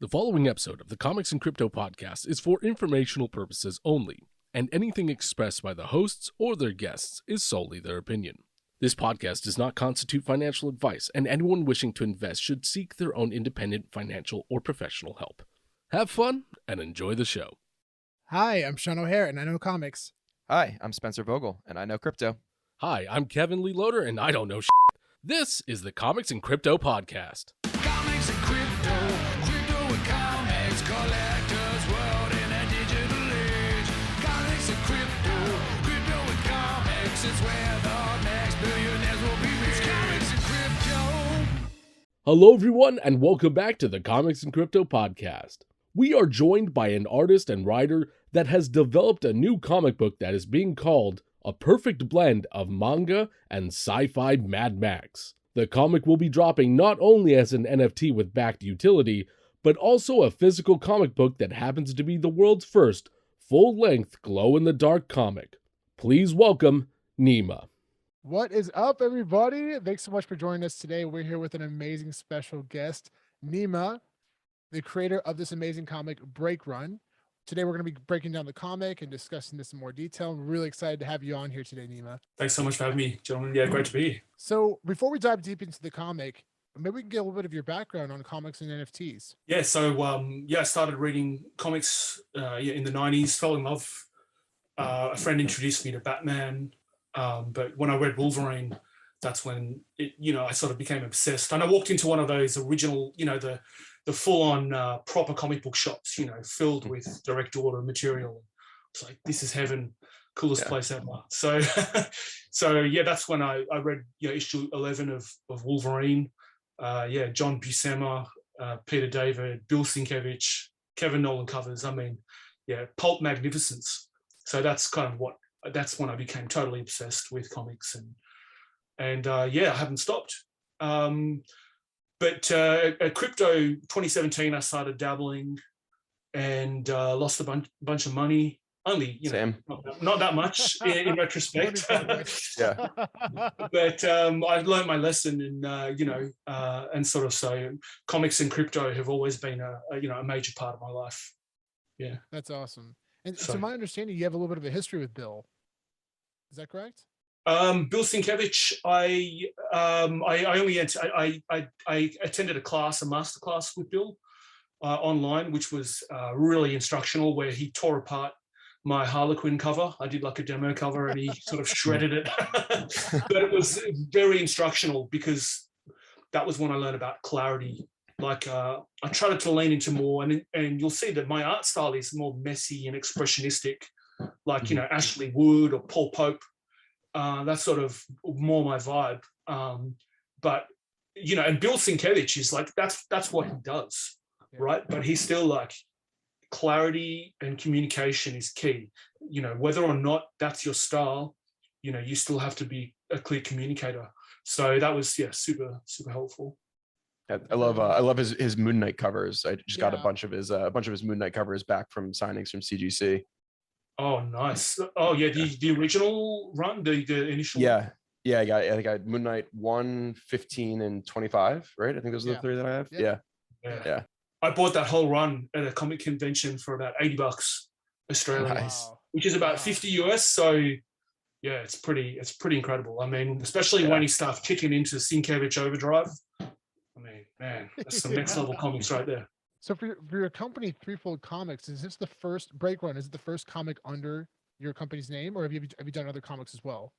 The following episode of the Comics and Crypto podcast is for informational purposes only, and anything expressed by the hosts or their guests is solely their opinion. This podcast does not constitute financial advice, and anyone wishing to invest should seek their own independent financial or professional help. Have fun and enjoy the show. Hi, I'm Sean O'Hare, and I know comics. Hi, I'm Spencer Vogel, and I know crypto. Hi, I'm Kevin Lee Loader, and I don't know shit. This is the Comics and Crypto podcast. Comics and crypto, crypto and comics, collector's world in a digital age. Comics and crypto, crypto and comics, it's where the next billionaires will be rich. Comics and crypto. Hello everyone, and welcome back to the Comics and Crypto podcast. We are joined by an artist and writer that has developed a new comic book that is being called a perfect blend of manga and sci-fi Mad Max. The comic will be dropping not only as an NFT with backed utility, but also a physical comic book that happens to be the world's first full-length glow-in-the-dark comic. Please welcome Nima. What is up, everybody? Thanks so much for joining us today. We're here with an amazing special guest, Nima, the creator of this amazing comic, Break Run. Today, we're going to be breaking down the comic and discussing this in more detail. I'm really excited to have you on here today, Nima. Thanks so much for having me, gentlemen. Yeah, great to be here. So before we dive deep into the comic, maybe we can get a little bit of your background on comics and NFTs. Yeah, so I started reading comics in the 90s, fell in love. A friend introduced me to Batman, but when I read Wolverine, that's when I sort of became obsessed. And I walked into one of those original, the full-on proper comic book shops, filled with direct order material. It's like, this is heaven, coolest place ever. So, that's when I read issue 11 of Wolverine. John Buscema, Peter David, Bill Sienkiewicz, Kevin Nolan covers. I mean, pulp magnificence. So that's kind of that's when I became totally obsessed with comics, and I haven't stopped. But at crypto 2017, I started dabbling and lost a bunch of money. Only, not that much in retrospect. Yeah. But I learned my lesson, and sort of so comics and crypto have always been a major part of my life. Yeah, that's awesome. And so my understanding, you have a little bit of a history with Bill. Is that correct? Bill Sienkiewicz, I attended a master class with Bill online, which was really instructional, where he tore apart my Harlequin cover. I did like a demo cover and he sort of shredded it. But it was very instructional because that was when I learned about clarity. Like I tried to lean into more, and you'll see that my art style is more messy and expressionistic, like, Ashley Wood or Paul Pope. That's sort of more my vibe. But, and Bill Sienkiewicz is like, that's what he does, right? But he's still like, clarity and communication is key. Whether or not that's your style, you still have to be a clear communicator. So that was, super, super helpful. I love his Moon Knight covers. I just got a bunch of his Moon Knight covers back from signings from CGC. Oh, nice. Oh, yeah. The original run, the initial. Yeah. Yeah. I got Moon Knight 1, 15, and 25. Right. I think those are the three that I have. Yeah. I bought that whole run at a comic convention for about $80 Australian, which is about 50 US. So yeah, it's pretty incredible. I mean, especially when he starts kicking into Sienkiewicz Overdrive. I mean, man, that's some next level comics right there. So for your company, Threefold Comics, is this the first Break Run? Is it the first comic under your company's name, or have you done other comics as well?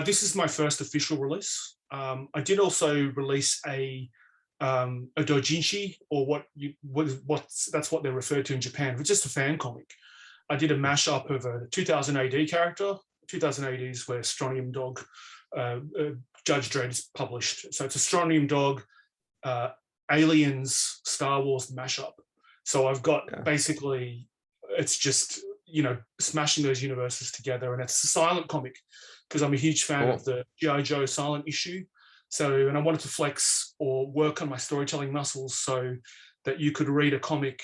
This is my first official release. I did also release a doujinshi, or that's what they're referred to in Japan, which is just a fan comic. I did a mashup of a 2000 AD character. 2000 AD is where Strontium Dog, Judge Dredd published. So it's a Strontium Dog, Aliens, Star Wars mashup. So I've got basically, it's just, smashing those universes together, and it's a silent comic because I'm a huge fan of the G.I. Joe silent issue. So, and I wanted to flex or work on my storytelling muscles so that you could read a comic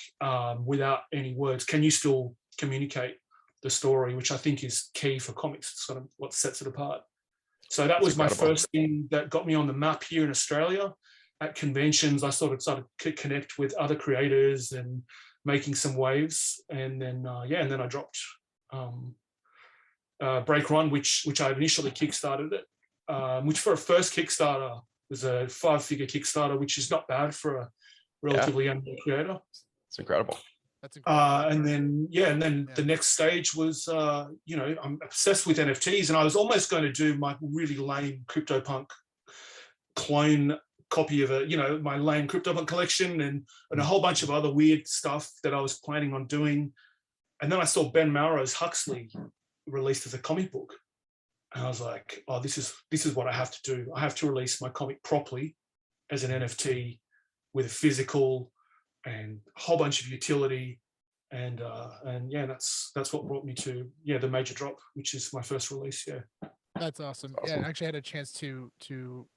without any words. Can you still communicate the story, which I think is key for comics, sort of what sets it apart. So that was my first thing that got me on the map here in Australia. at conventions, I sort of started to connect with other creators and making some waves. And then, and then I dropped Break Run, which I initially kickstarted it, which for a first Kickstarter was a 5-figure Kickstarter, which is not bad for a relatively young creator. It's incredible. That's incredible. And then the next stage was, I'm obsessed with NFTs, and I was almost going to do my really lame CryptoPunk clone copy of my lame CryptoPunk collection and a whole bunch of other weird stuff that I was planning on doing. And then I saw Ben Mauro's Huxley released as a comic book, and I was like, oh, this is what I have to do. I have to release my comic properly as an NFT with a physical and a whole bunch of utility, and that's what brought me to the major drop, which is my first release. That's awesome. Yeah, I actually had a chance to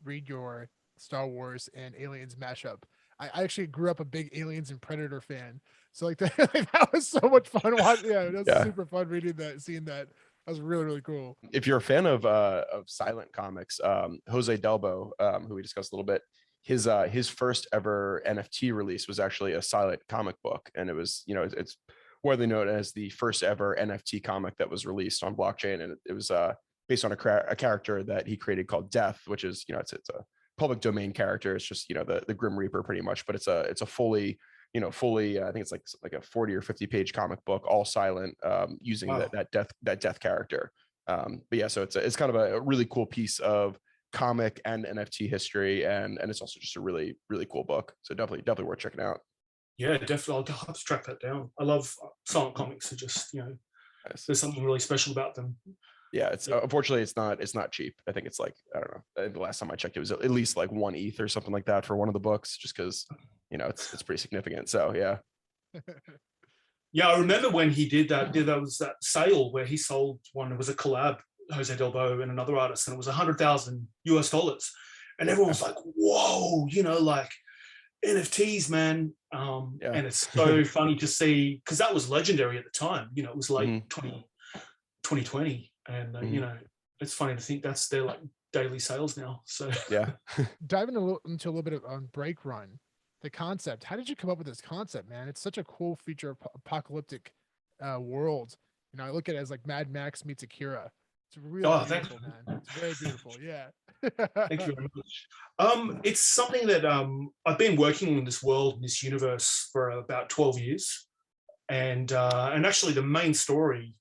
read your Star Wars and Aliens mashup. I actually grew up a big Aliens and Predator fan, so like that was so much fun watching. Yeah, it was super fun reading that, seeing that. That was really, really cool. If you're a fan of silent comics, Jose Delbo, who we discussed a little bit, his first ever NFT release was actually a silent comic book, and it was, it's widely known as the first ever NFT comic that was released on blockchain, and it was based on a character that he created called Death, which is, it's a public domain character. It's just, the Grim Reaper pretty much, but it's a fully I think it's like a 40 or 50 page comic book, all silent, using that death character. But yeah, so it's kind of a really cool piece of comic and NFT history, and it's also just a really, really cool book. So definitely worth checking out. Yeah, definitely. I'll have to track that down. I love silent comics. They're just, there's something really special about them. Yeah, unfortunately it's not cheap. I think it's like, I don't know, the last time I checked it was at least like 1 ETH or something like that for one of the books, just because it's pretty significant. So yeah. Yeah, I remember when he did that. There was that sale where he sold one. It was a collab, Jose Delbo and another artist, and it was $100,000 and everyone was like, "Whoa!" like NFTs, man. And it's so funny to see, because that was legendary at the time. It was like 2020, and it's funny to think that's their like daily sales now. So yeah. Diving into a little bit on Break Run, the concept. How did you come up with this concept, man? It's such a cool future apocalyptic world. I look at it as like Mad Max meets Akira. It's really beautiful, man. It's very beautiful. Yeah. Thank you very much. It's something that I've been working in this world, in this universe, for about 12 years, and actually the main story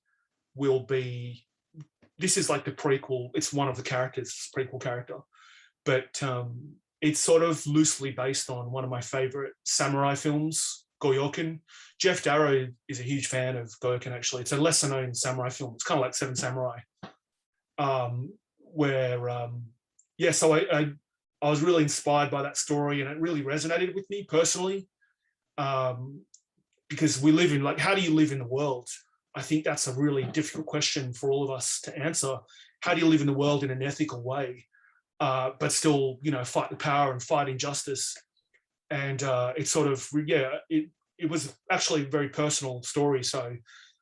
will be, this is like the prequel. It's one of the characters, prequel character, but it's sort of loosely based on one of my favorite samurai films, Goyoken. Jeff Darrow is a huge fan of Goyoken, actually. It's a lesser known samurai film. It's kind of like Seven Samurai. So I was really inspired by that story, and it really resonated with me personally, because we live in, like, how do you live in the world? I think that's a really difficult question for all of us to answer. How do you live in the world in an ethical way, but still, fight the power and fight injustice? And it's sort of, it was actually a very personal story. So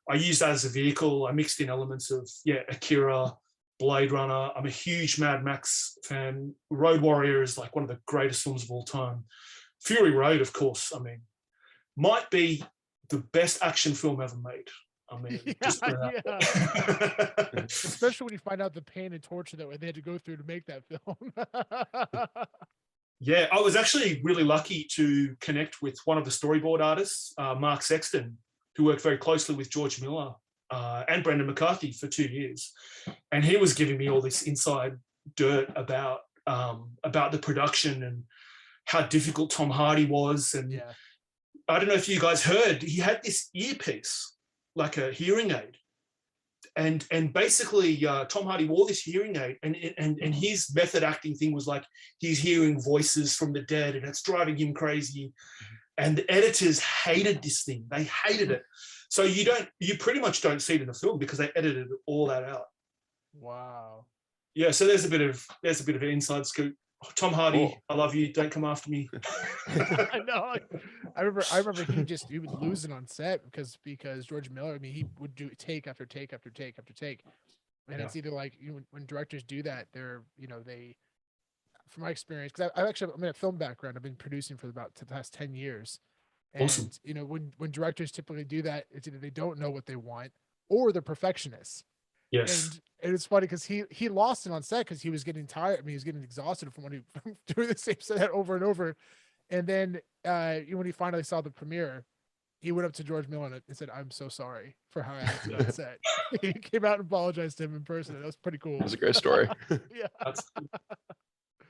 I used that as a vehicle. I mixed in elements of, Akira, Blade Runner. I'm a huge Mad Max fan. Road Warrior is like one of the greatest films of all time. Fury Road, of course, might be the best action film ever made. Especially when you find out the pain and torture that they had to go through to make that film. Yeah, I was actually really lucky to connect with one of the storyboard artists, Mark Sexton, who worked very closely with George Miller and Brendan McCarthy for 2 years. And he was giving me all this inside dirt about the production and how difficult Tom Hardy was. And I don't know if you guys heard, he had this earpiece, like a hearing aid. And basically Tom Hardy wore this hearing aid, and his method acting thing was like he's hearing voices from the dead, and it's driving him crazy. And the editors hated this thing. They hated it. So you pretty much don't see it in the film because they edited all that out. Wow. Yeah, so there's a bit of an inside scoop. Tom Hardy, I love you. Don't come after me. I know. I remember he was losing on set because George Miller, he would do take after take after take after take. And it's either like when directors do that, they're, from my experience, because I'm in a film background. I've been producing for about the past 10 years. And, Awesome. when directors typically do that, it's either they don't know what they want or they're perfectionists. Yes. And it's funny because he lost it on set because he was getting tired. I mean, he was getting exhausted from doing the same set over and over. And then when he finally saw the premiere, he went up to George Miller and said, "I'm so sorry for how I acted on set." He came out and apologized to him in person. That was pretty cool. It was a great story. Yeah.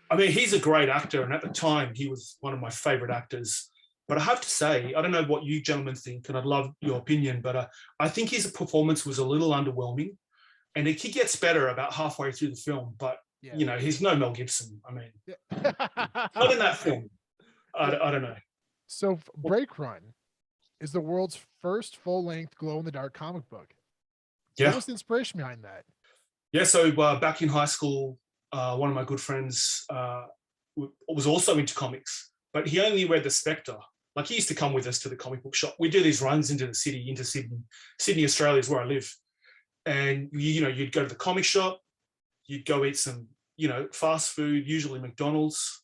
I mean, he's a great actor, and at the time, he was one of my favorite actors. But I have to say, I don't know what you gentlemen think, and I'd love your opinion, but I think his performance was a little underwhelming. And he gets better about halfway through the film, but he's no Mel Gibson. I mean, not in that film. I don't know. So Break Run is the world's first full-length glow-in-the-dark comic book. Yeah. What was the inspiration behind that? Yeah, so back in high school, one of my good friends was also into comics, but he only read The Spectre. Like, he used to come with us to the comic book shop. We do these runs into the city, into Sydney. Sydney, Australia is where I live. And, you'd go to the comic shop, you'd go eat some, fast food, usually McDonald's.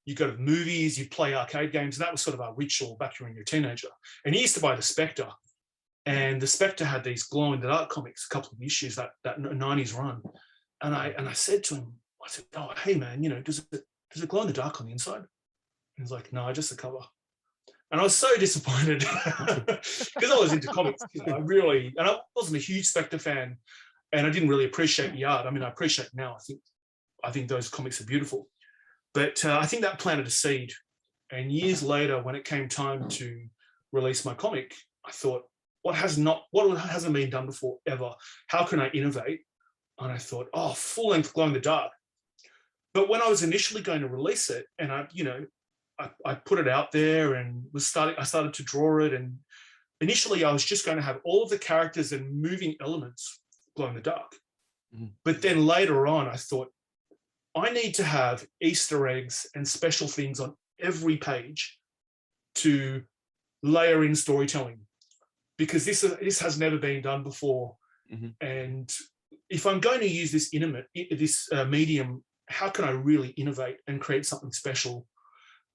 You go to the movies, you play arcade games. And that was sort of our ritual back when you were a teenager. And he used to buy The Spectre. And The Spectre had these glow-in-the-dark comics, a couple of issues, that 90s run. And I said to him, "Oh, hey, man, does it glow in the dark on the inside?" And he's like, "No, just the cover." And I was so disappointed because I was into comics. I wasn't a huge Spectre fan, and I didn't really appreciate the art. I mean, I appreciate it now. I think those comics are beautiful, but I think that planted a seed. And years later, when it came time to release my comic, I thought, what hasn't been done before ever? How can I innovate? And I thought, full length glow in the dark. But when I was initially going to release it, and I put it out there and I started to draw it. And initially I was just going to have all of the characters and moving elements glow in the dark. Mm-hmm. But then later on, I thought, I need to have Easter eggs and special things on every page to layer in storytelling, because this has never been done before. Mm-hmm. And if I'm going to use this medium, how can I really innovate and create something special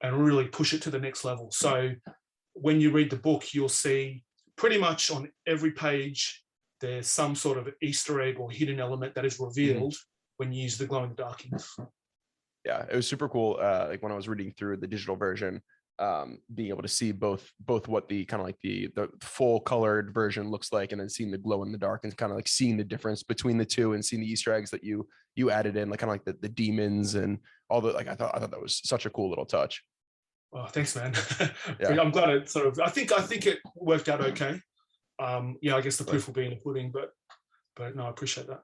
and really push it to the next level? So when you read the book, you'll see pretty much on every page, there's some sort of Easter egg or hidden element that is revealed when you use the glow in the dark inks. Yeah, it was super cool. Like when I was reading through the digital version, being able to see both what the kind of like the full colored version looks like, and then seeing the glow in the dark and kind of like seeing the difference between the two, and seeing the Easter eggs that you added in, like kind of like the demons and all the, like I thought that was such a cool little touch. Oh, thanks, man. Yeah. I'm glad it sort of, I think it worked out okay. I guess the proof will be in the pudding, but no, I appreciate that.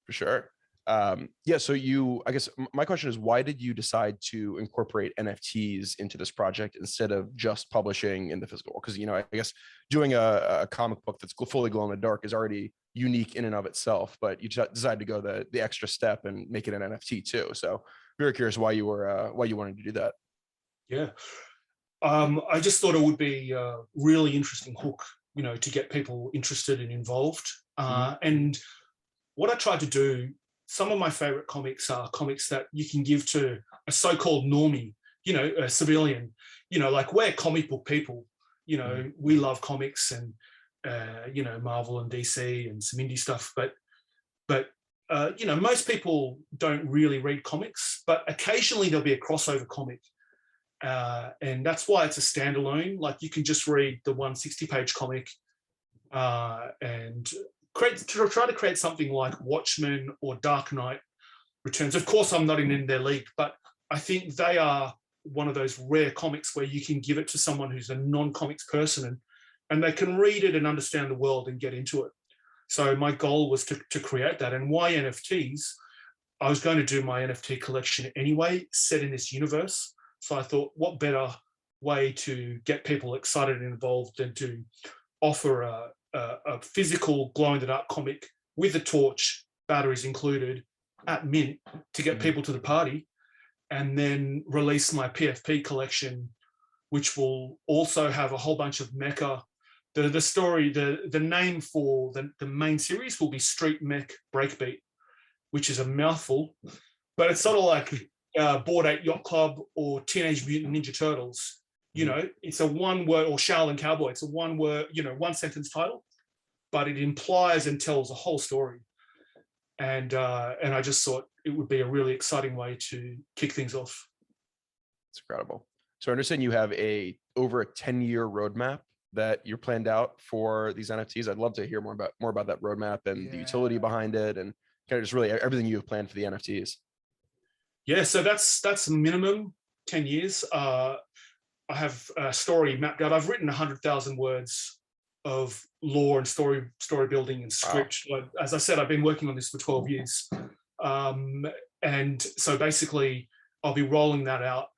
For sure. So I guess my question is, why did you decide to incorporate NFTs into this project instead of just publishing in the physical world? Because, I guess doing a comic book that's fully glow in the dark is already unique in and of itself, but you decided to go the extra step and make it an NFT too. So very curious why you wanted to do that. Yeah. I just thought it would be a really interesting hook, to get people interested and involved. And what I tried to do, some of my favorite comics are comics that you can give to a so-called normie, a civilian, like we're comic book people, we love comics and, Marvel and DC and some indie stuff, but most people don't really read comics, but occasionally there'll be a crossover comic. And that's why it's a standalone. Like you can just read the 160-page comic and try to create something like Watchmen or Dark Knight Returns. Of course, I'm not in their league, but I think they are one of those rare comics where you can give it to someone who's a non-comics person and they can read it and understand the world and get into it. So my goal was to create that. And why NFTs? I was going to do my NFT collection anyway, set in this universe. So I thought, what better way to get people excited and involved than to offer a physical glow-in-the-dark comic with a torch, batteries included, at mint to get people to the party, and then release my PFP collection, which will also have a whole bunch of mecha. The story, the name for the main series will be Street Mech Breakbeat, which is a mouthful, but it's sort of like Bored Ape Yacht Club or Teenage Mutant Ninja Turtles. You know, it's a one word, or Shaolin Cowboy. It's a one word, you know, one sentence title, but it implies and tells a whole story. And I just thought it would be a really exciting way to kick things off. It's incredible. So I understand you have over a 10-year roadmap that you're planned out for these NFTs. I'd love to hear more about that roadmap and the utility behind it, and kind of just really everything you have planned for the NFTs. Yeah, so that's minimum 10 years. I have a story mapped out. I've written 100,000 words of lore and story building and script. Wow. As I said, I've been working on this for 12 years. And so basically I'll be rolling that out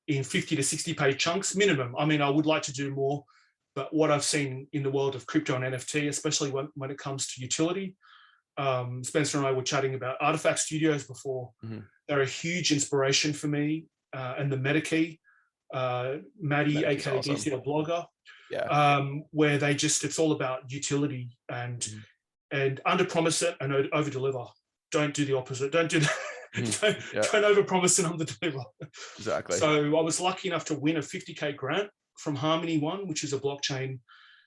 in 50 to 60 page chunks minimum. I mean, I would like to do more, but what I've seen in the world of crypto and NFT, especially when it comes to utility, Spencer and I were chatting about Artifact Studios before. They're a huge inspiration for me, and the MetaKey, Maddie, aka awesome. DCL blogger, where it's all about utility and under promise it and over deliver. Don't do the opposite. Don't do that. Don't over promise and under deliver. Exactly. So I was lucky enough to win a 50K grant from Harmony One, which is a blockchain.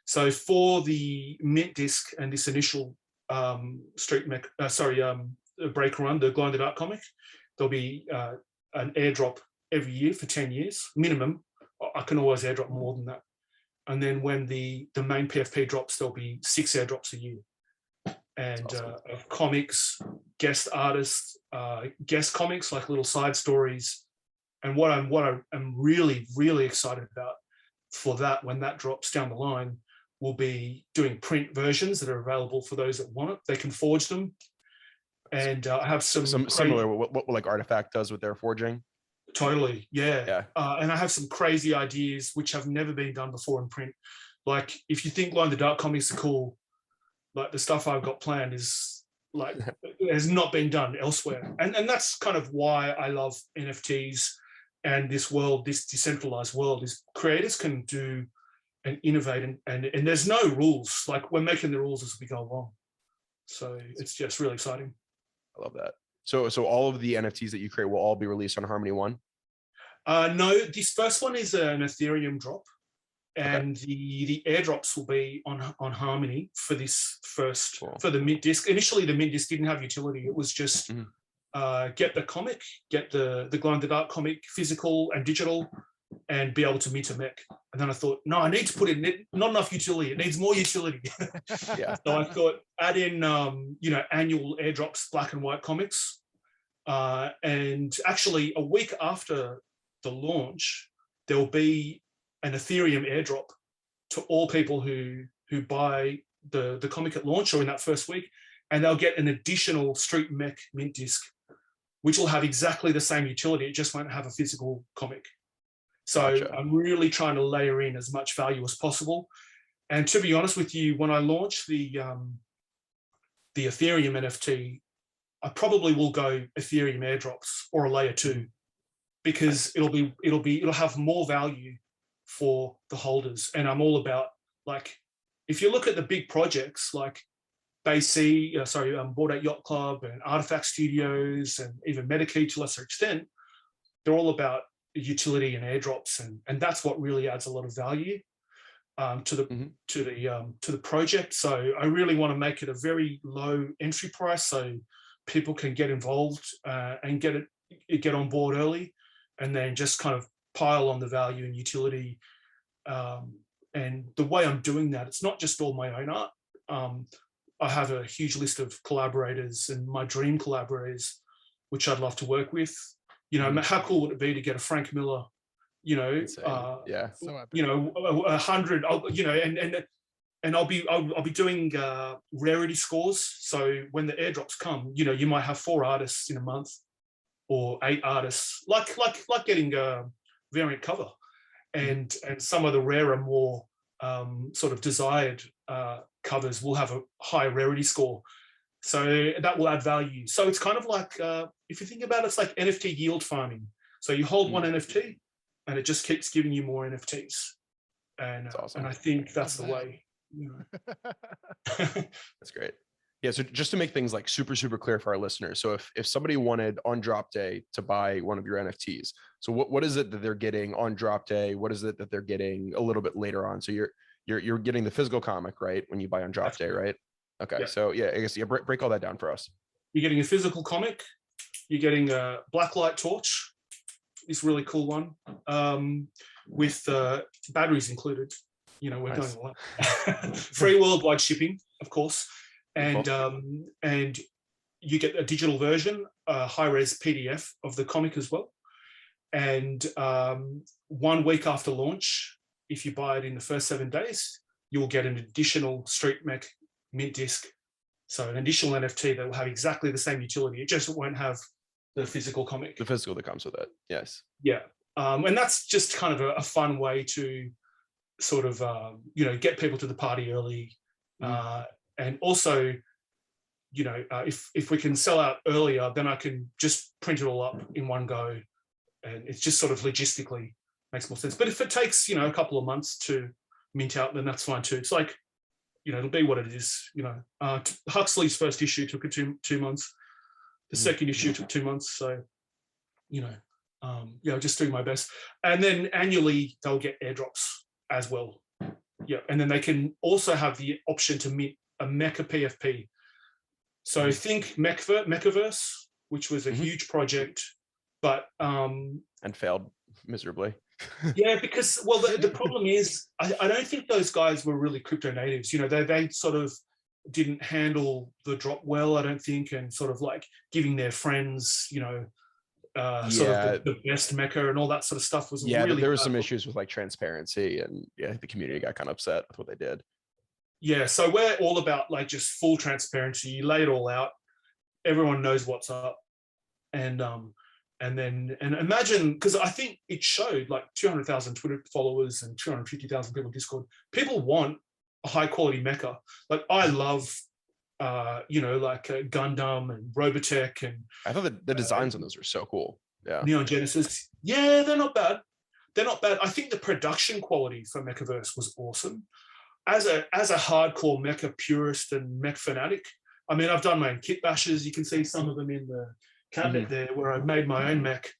So for the mint disc and this initial break run, the Glow in the Dark comic, there'll be an airdrop every year for 10 years minimum. I can always airdrop more than that. And then when the main PFP drops, there'll be 6 airdrops a year. And awesome. Of comics, guest artists, guest comics, like little side stories. And what I'm really, really excited about for that, when that drops down the line, will be doing print versions that are available for those that want it. They can forge them. And I have some similar what like Artifact does with their forging. Totally, yeah. And I have some crazy ideas which have never been done before in print. Like, if you think Glow in the Dark comics are cool, like the stuff I've got planned is like has not been done elsewhere. And that's kind of why I love NFTs and this world, this decentralized world, is creators can do and innovate, and there's no rules. Like, we're making the rules as we go along. So it's just really exciting. I love that. So all of the NFTs that you create will all be released on Harmony One? No, this first one is an Ethereum drop, and the airdrops will be on Harmony for this first, for the mint disc. Initially, the mint disc didn't have utility. It was just get the comic, get the Glow in the Dark comic, physical and digital, and be able to mint a mech. And then I thought, no, I need to put in not enough utility. It needs more utility. So I thought, add in annual airdrops, black and white comics. And actually, a week after the launch, there will be an Ethereum airdrop to all people who buy the comic at launch or in that first week, and they'll get an additional Street Mech mint disc, which will have exactly the same utility. It just won't have a physical comic. So gotcha. I'm really trying to layer in as much value as possible. And to be honest with you, when I launch the Ethereum NFT, I probably will go Ethereum airdrops or a layer 2, because it'll have more value for the holders. And I'm all about, like, if you look at the big projects like Bored Ape Yacht Club and Artifact Studios and even MetaKey to a lesser extent, they're all about utility and airdrops, and that's what really adds a lot of value to the project. So I really want to make it a very low entry price, so people can get involved and get on board early, and then just kind of pile on the value and utility. And the way I'm doing that, it's not just all my own art. I have a huge list of collaborators and my dream collaborators, which I'd love to work with. How cool would it be to get a Frank Miller, So 100, and I'll be doing rarity scores. So when the airdrops come, you might have 4 artists in a month or 8 artists, like getting a variant cover, and some of the rarer, more sort of desired covers will have a high rarity score. So that will add value. So it's kind of like, if you think about it, it's like NFT yield farming. So you hold one NFT and it just keeps giving you more NFTs. And, awesome. And I think that's the way. That's great. Yeah, so just to make things like super, super clear for our listeners. So if somebody wanted on drop day to buy one of your NFTs, so what is it that they're getting on drop day? What is it that they're getting a little bit later on? So you're getting the physical comic, right? When you buy on drop day, right? Okay. Yeah. So yeah, I guess break all that down for us. You're getting a physical comic. You're getting a blacklight torch, this really cool one, with batteries included. You know, we're Nice. going all out. Free worldwide shipping, of course. And you get a digital version, a high-res PDF of the comic as well. And 1 week after launch, if you buy it in the first 7 days, you'll get an additional Street Mech mint disc. So an additional NFT that will have exactly the same utility. It just won't have the physical comic. The physical that comes with it. Yes. Yeah. And that's just kind of a fun way to sort of, get people to the party early. And also, if we can sell out earlier, then I can just print it all up in one go. And it's just sort of logistically makes more sense. But if it takes, a couple of months to mint out, then that's fine too. It's like, it'll be what it is. Huxley's first issue took 2 months. The second issue took 2 months. So, just doing my best. And then annually they'll get airdrops as well. Yeah. And then they can also have the option to mint a mecha PFP. So think Mechaverse, which was a huge project, but and failed miserably. Yeah, because the problem is I don't think those guys were really crypto natives. They sort of didn't handle the drop well, I don't think, and sort of like giving their friends, sort of the best mecha and all that sort of stuff was really there were some issues with like transparency, and the community got kind of upset with what they did. Yeah, so we're all about like just full transparency. You lay it all out, everyone knows what's up, and imagine, because I think it showed like 200,000 Twitter followers and 250,000 people in Discord. People want a high quality mecha. Like I love, like Gundam and Robotech, and I thought the designs on those are so cool. Yeah, Neon Genesis. Yeah, they're not bad. I think the production quality for Mechaverse was awesome. As a hardcore mecha purist and mech fanatic, I mean, I've done my own kit bashes. You can see some of them in the cabinet there, where I've made my own mech,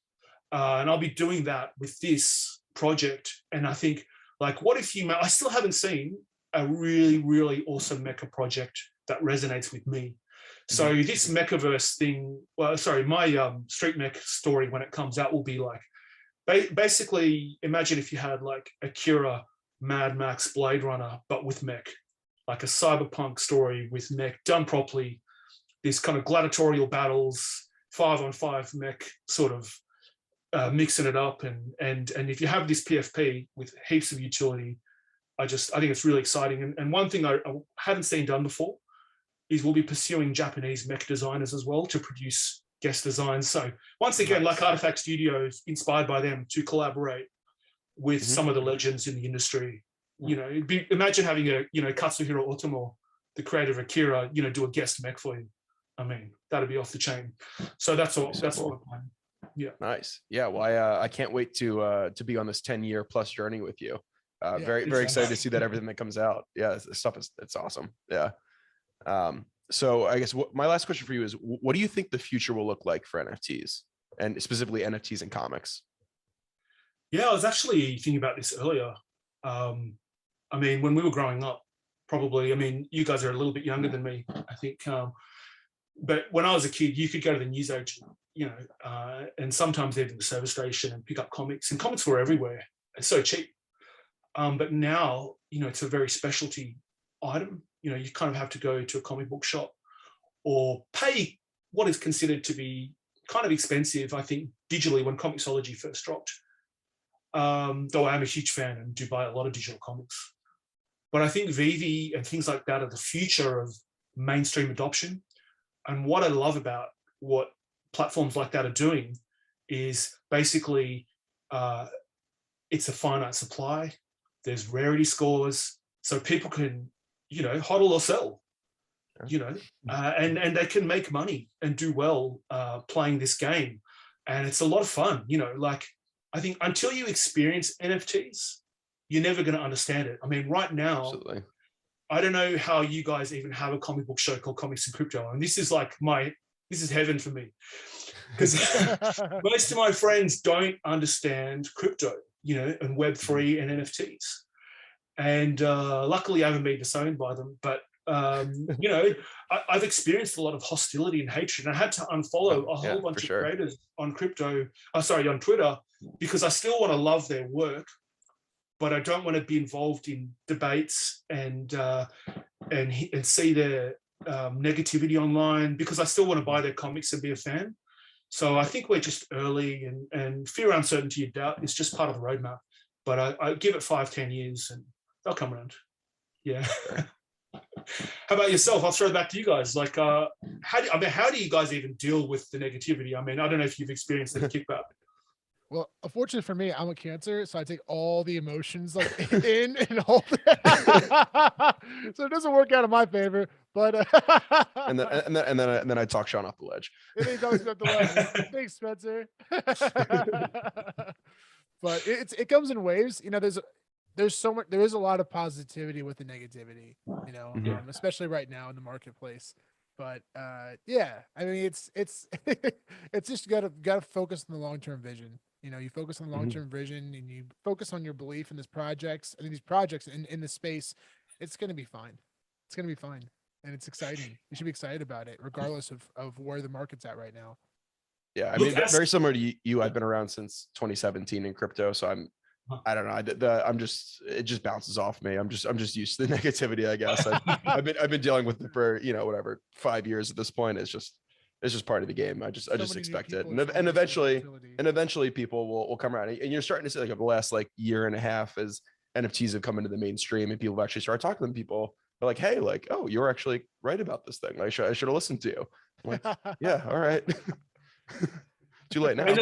and I'll be doing that with this project. And I think, like, what if I still haven't seen a really, really awesome mecha project that resonates with me. So this Mechaverse thing, my Street Mech story when it comes out will be like, basically imagine if you had like Akira, Mad Max, Blade Runner, but with mech, like a cyberpunk story with mech done properly. This kind of gladiatorial battles, 5-on-5 mech, sort of mixing it up, and if you have this PFP with heaps of utility, I think it's really exciting. And one thing I haven't seen done before is we'll be pursuing Japanese mech designers as well to produce guest designs. So once again, like Artifact Studios, inspired by them to collaborate with some of the legends in the industry. Imagine having Katsuhiro Otomo, the creator of Akira, do a guest mech for you. I mean, that'd be off the chain. So that's all. That's all I'm planning. Yeah. Nice. Yeah. Well, I can't wait to be on this 10-year plus journey with you. Very, very excited to see that everything that comes out. Yeah, this stuff it's awesome. Yeah. So I guess my last question for you is, what do you think the future will look like for NFTs, and specifically NFTs in comics? Yeah, I was actually thinking about this earlier. I mean, when we were growing up, probably, I mean, you guys are a little bit younger than me, I think. But when I was a kid, you could go to the newsagent, and sometimes even the service station and pick up comics, and comics were everywhere. It's so cheap. But now, it's a very specialty item. You kind of have to go to a comic book shop or pay what is considered to be kind of expensive, I think, digitally when Comixology first dropped. Though I am a huge fan and do buy a lot of digital comics. But I think VEVE and things like that are the future of mainstream adoption. And what I love about what platforms like that are doing is basically it's a finite supply. There's rarity scores, so people can, hodl or sell, and they can make money and do well playing this game. And it's a lot of fun, like, I think until you experience NFTs, you're never going to understand it. I mean, right now, I don't know how you guys even have a comic book show called Comics and Crypto. And this is like this is heaven for me. Because most of my friends don't understand crypto, and Web3 and NFTs. And luckily I haven't been disowned by them, but I've experienced a lot of hostility and hatred. And I had to unfollow a whole bunch of creators on on Twitter, because I still want to love their work, but I don't want to be involved in debates and see their negativity online, because I still want to buy their comics and be a fan. So I think we're just early, and fear, uncertainty, and doubt is just part of the roadmap. But I give it 5-10 years and they'll come around. Yeah. How about yourself? I'll throw it back to you guys. Like, how do you guys even deal with the negativity? I mean, I don't know if you've experienced any kickback. Well, unfortunately for me, I'm a Cancer, so I take all the emotions like in and hold it. So it doesn't work out in my favor. But and then I talk Sean off the ledge. And then he talks off the ledge. Thanks, Spencer. But it comes in waves. There's so much. There is a lot of positivity with the negativity. Especially right now in the marketplace. But yeah, I mean, it's it's just gotta focus on the long-term vision. You focus on the long-term vision, and you focus on your belief in these projects. I mean, these projects in the space, it's gonna be fine. It's gonna be fine, and it's exciting. You should be excited about it, regardless of where the market's at right now. Yeah, I mean, very similar to you. I've been around since 2017 in crypto, so I don't know. It just bounces off me. I'm just used to the negativity, I guess. I've been dealing with it for whatever 5 years at this point. It's just part of the game. I just expect it, and eventually people will come around. And you're starting to see, like, over the last year and a half, as NFTs have come into the mainstream and people have actually started talking to them. People are like, hey, like, oh, you're actually right about this thing. I should have listened to you. I'm like, yeah, all right. Too late now. And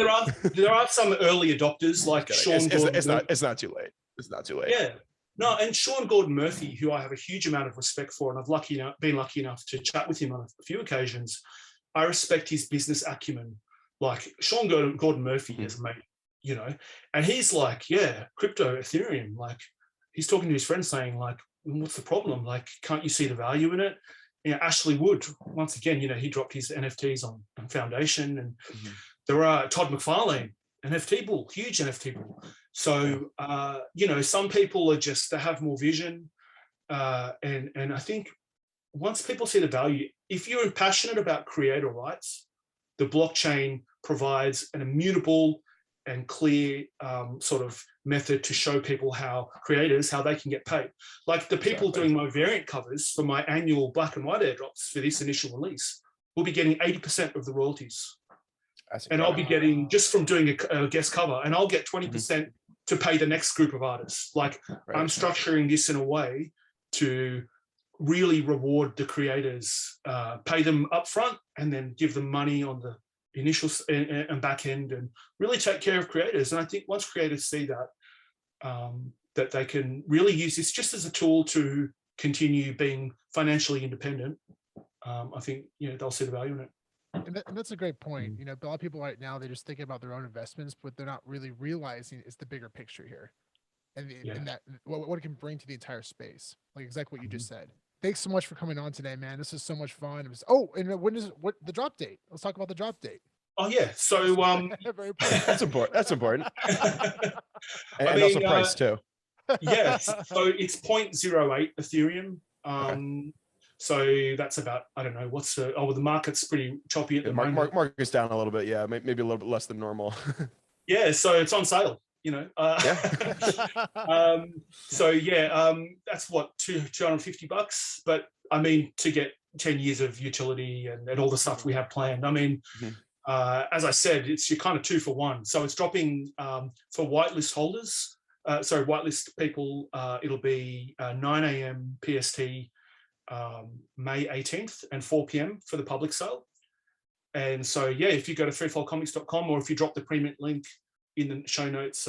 there are some early adopters like Sean Gordon. It's not too late. It's not too late. Yeah. No, and Sean Gordon Murphy, who I have a huge amount of respect for, and I've been lucky enough to chat with him on a few occasions. I respect his business acumen. Like, Sean Gordon Murphy is a mate, and he's like, yeah, crypto, Ethereum. Like, he's talking to his friends saying, like, what's the problem? Like, can't you see the value in it? Ashley Wood, once again, he dropped his NFTs on Foundation, and there are Todd McFarlane, NFT bull, huge NFT bull. So, some people they have more vision. And I think once people see the value, if you're passionate about creator rights, the blockchain provides an immutable and clear sort of method to show people how they can get paid. Like, the people doing my variant covers for my annual black and white airdrops for this initial release will be getting 80% of the royalties. And I'll be getting, just from doing a guest cover, and I'll get 20% to pay the next group of artists. Like, I'm structuring this in a way to really reward the creators, pay them upfront, and then give them money on the initial and back end, and really take care of creators. And I think once creators see that, that they can really use this just as a tool to continue being financially independent, I think they'll see the value in it. And that's a great point. A lot of people right now, they're just thinking about their own investments, but they're not really realizing is the bigger picture here, and that what it can bring to the entire space. Like exactly what you just said. Thanks so much for coming on today, man. This is so much fun. And what the drop date? Let's talk about the drop date. Oh yeah, so that's important. That's important. and also price too. Yes, so it's 0.08 Ethereum. So that's about, I don't know, the market's pretty choppy at the moment. Market's down a little bit, yeah, maybe a little bit less than normal. Yeah, so it's on sale, So yeah, that's what, $250. But I mean, to get 10 years of utility and all the stuff we have planned. I mean, as I said, it's your kind of 2 for 1. So it's dropping for whitelist holders. Whitelist people, it'll be 9 a.m. PST, May 18th and 4 p.m. for the public sale. And so, yeah, if you go to freefallcomics.com, or if you drop the pre-mint link in the show notes,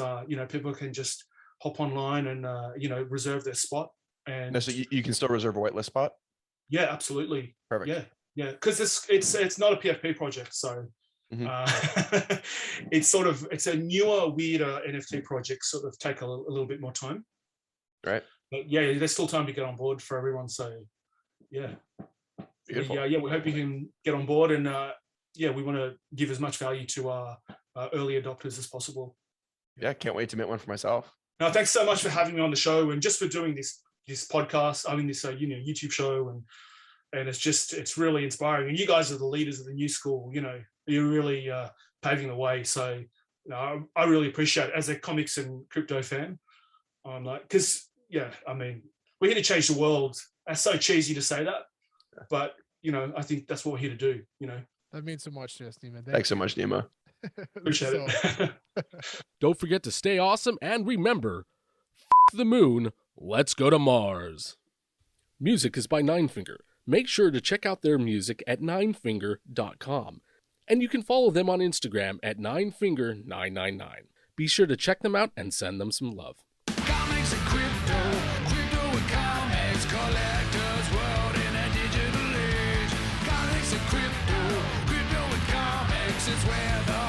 people can just hop online and, reserve their spot. And so you can still reserve a whitelist spot? Yeah, absolutely. Perfect. Yeah. Because it's not a PFP project. So it's a newer, weirder NFT project, sort of take a little bit more time. Right. But yeah, there's still time to get on board for everyone. So yeah, Beautiful. we hope you can get on board, and we want to give as much value to our early adopters as possible. Yeah, can't wait to mint one for myself. Now, thanks so much for having me on the show, and just for doing this podcast, this YouTube show, and it's really inspiring. And you guys are the leaders of the new school. You're really paving the way. So I really appreciate it as a comics and crypto fan. Because we're here to change the world. That's so cheesy to say that, but I think that's what we're here to do. That means so much to us, Nima. Thanks so much, Nima. Appreciate it. Don't forget to stay awesome, and remember, the moon, let's go to Mars. Music is by NineFinger. Make sure to check out their music at NineFinger.com. And you can follow them on Instagram at NineFinger999. Be sure to check them out and send them some love. Comics and crypto, crypto and comics, collectors world in a digital age. Comics and crypto, crypto and comics is where the